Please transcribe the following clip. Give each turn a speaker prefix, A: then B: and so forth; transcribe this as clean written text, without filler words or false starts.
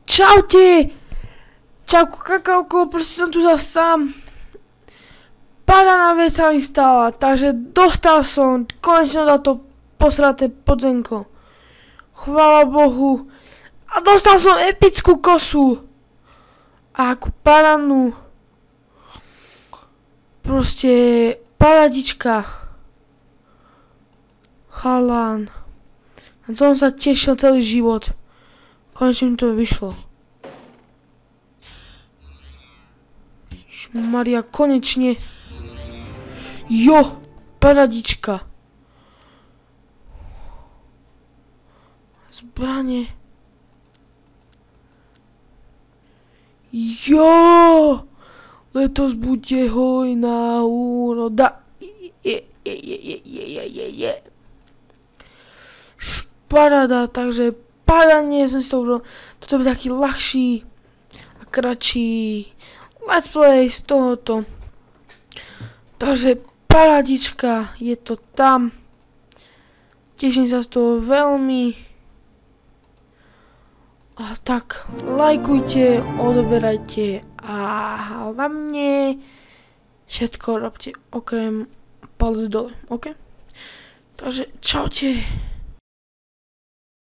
A: Čaute! Čauko, kakauko, proste som tu zase sám. Parána vec sa mi stala, takže dostal som konečne na to posraté podzenko. Chvála Bohu. A dostal som epickú kosu. A akú paránu. Proste paradička. Chalán. Na tom sa tešil celý život. Konečne mi to vyšlo. Maria, konečne. Jo, paradička. Zbranie. Jo, letos bude hojná úroda. Paráda, takže padanie som si to urobil. Toto bude taký ľahší a kratší let's play z tohoto. Takže paradička, je to tam. Teším sa z toho veľmi. A tak, lajkujte, odoberajte a hlavne všetko robte okrem palec dole, ok? Takže čaute.